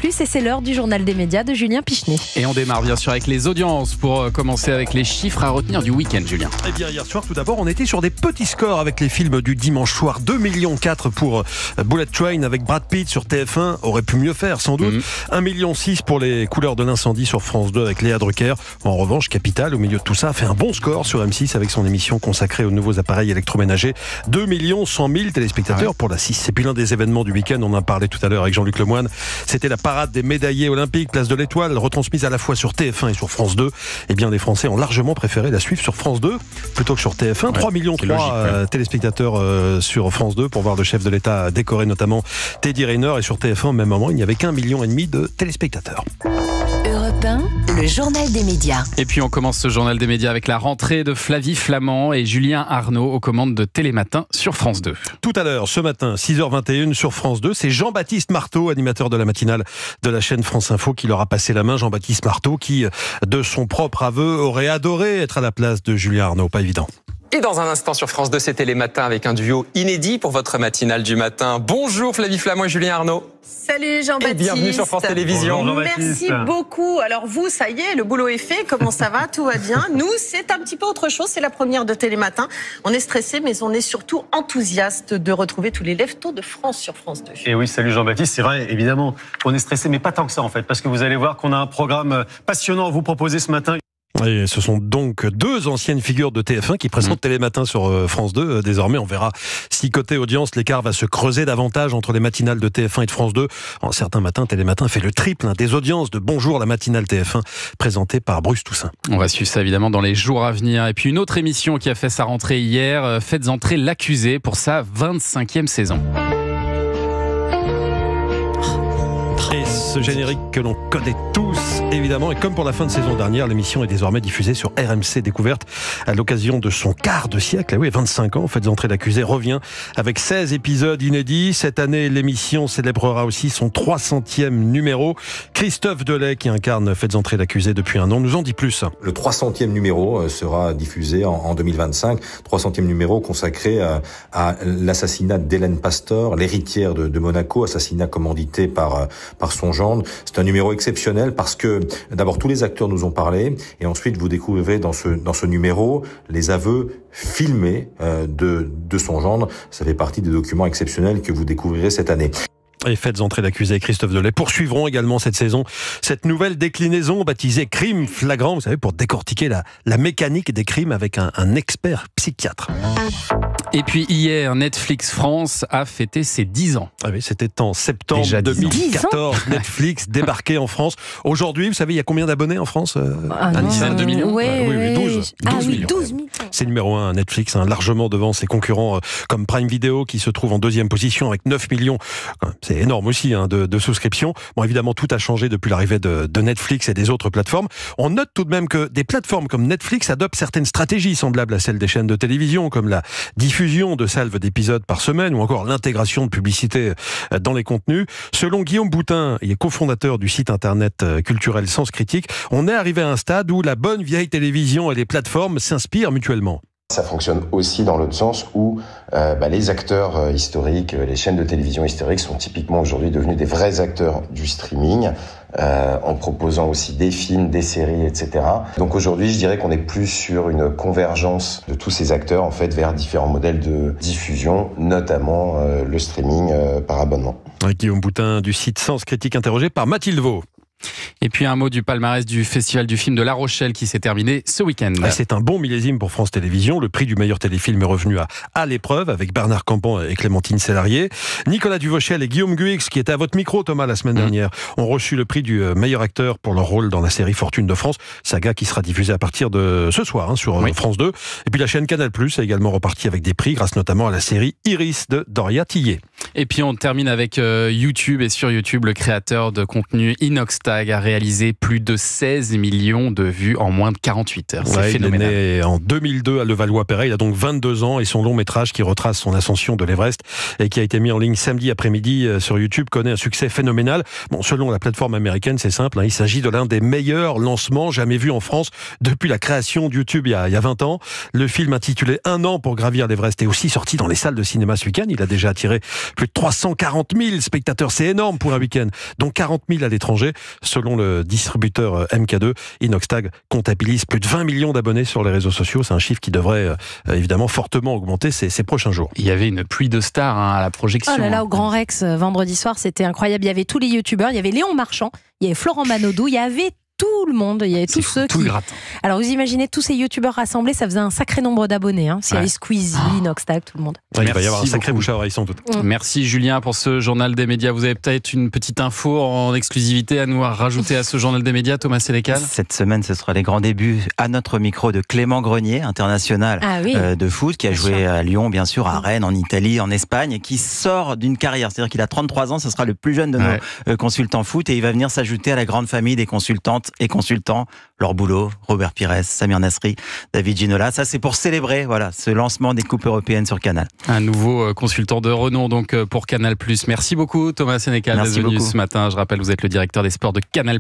et c'est l'heure du journal des médias de Julien Pichenet. Et on démarre bien sûr avec les audiences pour commencer avec les chiffres à retenir du week-end, Julien. Eh bien, hier soir, tout d'abord, on était sur des petits scores avec les films du dimanche soir. 2,4 millions pour Bullet Train avec Brad Pitt sur TF1. Aurait pu mieux faire, sans doute. 1,6 million pour les couleurs de l'incendie sur France 2 avec Léa Drucker. En revanche, Capital, au milieu de tout ça, a fait un bon score sur M6 avec son émission consacrée aux nouveaux appareils électroménagers. 2 100 000 téléspectateurs pour la 6. Et puis l'un des événements du week-end, on en parlait tout à l'heure avec Jean-Luc Lemoyne, c'était la parade des médaillés olympiques, place de l'Étoile, retransmise à la fois sur TF1 et sur France 2. Eh bien, les Français ont largement préféré la suivre sur France 2 plutôt que sur TF1. 3,3 millions téléspectateurs sur France 2 pour voir le chef de l'État décorer notamment Teddy Riner. Et sur TF1, au même moment, il n'y avait qu'1,5 million de téléspectateurs. Europe 1, le journal des médias. Et puis on commence ce journal des médias avec la rentrée de Flavie Flament et Julien Arnaud aux commandes de Télématin sur France 2. Tout à l'heure, ce matin, 6h21 sur France 2, c'est Jean-Baptiste Marteau, animateur de la matinale de la chaîne France Info, qui leur a passé la main. Jean-Baptiste Marteau qui, de son propre aveu, aurait adoré être à la place de Julien Arnaud. Pas évident. Et dans un instant sur France 2, c'est Télématin avec un duo inédit pour votre matinale du matin. Bonjour Flavie Flament et Julien Arnaud. Salut Jean-Baptiste. Et bienvenue sur France Télévisions. Merci beaucoup. Alors vous, ça y est, le boulot est fait. Comment ça va? Tout va bien. Nous, c'est un petit peu autre chose. C'est la première de Télématin. On est stressé, mais on est surtout enthousiaste de retrouver tous les lève-tôt de France sur France 2. Et oui, salut Jean-Baptiste. C'est vrai, évidemment, on est stressé, mais pas tant que ça en fait, parce que vous allez voir qu'on a un programme passionnant à vous proposer ce matin. Et ce sont donc deux anciennes figures de TF1 qui présentent Télématin sur France 2. Désormais, on verra si côté audience, l'écart va se creuser davantage entre les matinales de TF1 et de France 2. En certains matins, Télématin fait le triple des audiences de Bonjour la matinale TF1 présentée par Bruce Toussaint. On va suivre ça évidemment dans les jours à venir. Et puis une autre émission qui a fait sa rentrée hier, Faites entrer l'accusé pour sa 25e saison. Et ce générique que l'on connaît tous, évidemment, et comme pour la fin de saison dernière, l'émission est désormais diffusée sur RMC Découverte à l'occasion de son quart de siècle. Oui, 25 ans, Faites entrer l'accusé revient avec 16 épisodes inédits. Cette année, l'émission célébrera aussi son 300e numéro. Christophe Delay, qui incarne Faites entrer l'accusé depuis un an, nous en dit plus. Le 300e numéro sera diffusé en 2025. 300e numéro consacré à l'assassinat d'Hélène Pastor, l'héritière de Monaco, assassinat commandité par son gendre. C'est un numéro exceptionnel parce que d'abord tous les acteurs nous ont parlé et ensuite vous découvrez dans ce numéro les aveux filmés de son gendre. Ça fait partie des documents exceptionnels que vous découvrirez cette année. Et Faites entrer l'accusé et Christophe Delay poursuivront également cette saison cette nouvelle déclinaison baptisée Crime flagrant, vous savez, pour décortiquer la mécanique des crimes avec un expert psychiatre. Et puis hier, Netflix France a fêté ses 10 ans. Ah oui, c'était en septembre Déjà 2014. Netflix débarquait en France. Aujourd'hui, vous savez, il y a combien d'abonnés en France? 22 millions. Oui, 12 millions. 12 millions. C'est numéro 1 Netflix, largement devant ses concurrents comme Prime Video qui se trouve en deuxième position avec 9 millions. C'est énorme aussi de souscriptions. Bon, évidemment, tout a changé depuis l'arrivée de Netflix et des autres plateformes. On note tout de même que des plateformes comme Netflix adoptent certaines stratégies semblables à celles des chaînes de télévision, comme la diffusion de salves d'épisodes par semaine ou encore l'intégration de publicité dans les contenus. Selon Guillaume Boutin, il est cofondateur du site internet culturel Sens Critique, on est arrivé à un stade où la bonne vieille télévision et les plateformes s'inspirent mutuellement. Ça fonctionne aussi dans l'autre sens où les acteurs historiques, les chaînes de télévision historiques sont typiquement aujourd'hui devenus des vrais acteurs du streaming, en proposant aussi des films, des séries, etc. Donc aujourd'hui, je dirais qu'on est plus sur une convergence de tous ces acteurs en fait vers différents modèles de diffusion, notamment le streaming par abonnement. Guillaume Boutin du site Sens Critique interrogé par Mathilde Vaux. Et puis un mot du palmarès du Festival du film de La Rochelle qui s'est terminé ce week-end. C'est un bon millésime pour France Télévisions. Le prix du meilleur téléfilm est revenu à l'épreuve avec Bernard Campan et Clémentine Sélarié. Nicolas Duvauchel et Guillaume Guix, qui étaient à votre micro, Thomas, la semaine dernière, ont reçu le prix du meilleur acteur pour leur rôle dans la série Fortune de France, saga qui sera diffusée à partir de ce soir sur France 2. Et puis la chaîne Canal+ est également repartie avec des prix grâce notamment à la série Iris de Doria Tillet. Et puis on termine avec YouTube. Et sur YouTube, le créateur de contenu Inoxtag a réalisé plus de 16 millions de vues en moins de 48 heures. C'est phénoménal. Il est né en 2002 à Levallois-Perret. Il a donc 22 ans et son long métrage qui retrace son ascension de l'Everest et qui a été mis en ligne samedi après-midi sur YouTube connaît un succès phénoménal. Bon, selon la plateforme américaine, c'est simple, il s'agit de l'un des meilleurs lancements jamais vus en France depuis la création de YouTube il y a 20 ans. Le film intitulé Un an pour gravir l'Everest est aussi sorti dans les salles de cinéma ce week-end. Il a déjà attiré plus Plus de 340 000 spectateurs, c'est énorme pour un week-end. Donc 40 000 à l'étranger. Selon le distributeur MK2, Inoxtag comptabilise plus de 20 millions d'abonnés sur les réseaux sociaux. C'est un chiffre qui devrait évidemment fortement augmenter ces prochains jours. Il y avait une pluie de stars à la projection. Oh là là, au Grand Rex, vendredi soir, c'était incroyable. Il y avait tous les youtubeurs, il y avait Léon Marchand, il y avait Florent Manodou, il y avait tout le monde, il y avait tous ceux tout qui... le gratin. Alors vous imaginez tous ces youtubeurs rassemblés, ça faisait un sacré nombre d'abonnés. Il y avait Squeezie, Inoxtag, tout le monde. Ouais, il va y avoir un sacré beaucoup. bouche à oreille sans doute. Merci Julien pour ce journal des médias. Vous avez peut-être une petite info en exclusivité à nous rajouter à ce journal des médias, Thomas Sénécal? Cette semaine, ce sera les grands débuts à notre micro de Clément Grenier, international de foot, qui a joué à Lyon, bien sûr, à Rennes, en Italie, en Espagne, et qui sort d'une carrière. C'est-à-dire qu'il a 33 ans, ce sera le plus jeune de nos consultants foot, et il va venir s'ajouter à la grande famille des consultantes et consultants. Laure Boulot, Robert Pires, Samir Nasri, David Ginola. Ça, c'est pour célébrer ce lancement des coupes européennes sur Canal. Un nouveau consultant de renom donc pour Canal+. Merci beaucoup Thomas Sénécal d'être venu ce matin. Je rappelle, vous êtes le directeur des sports de Canal+.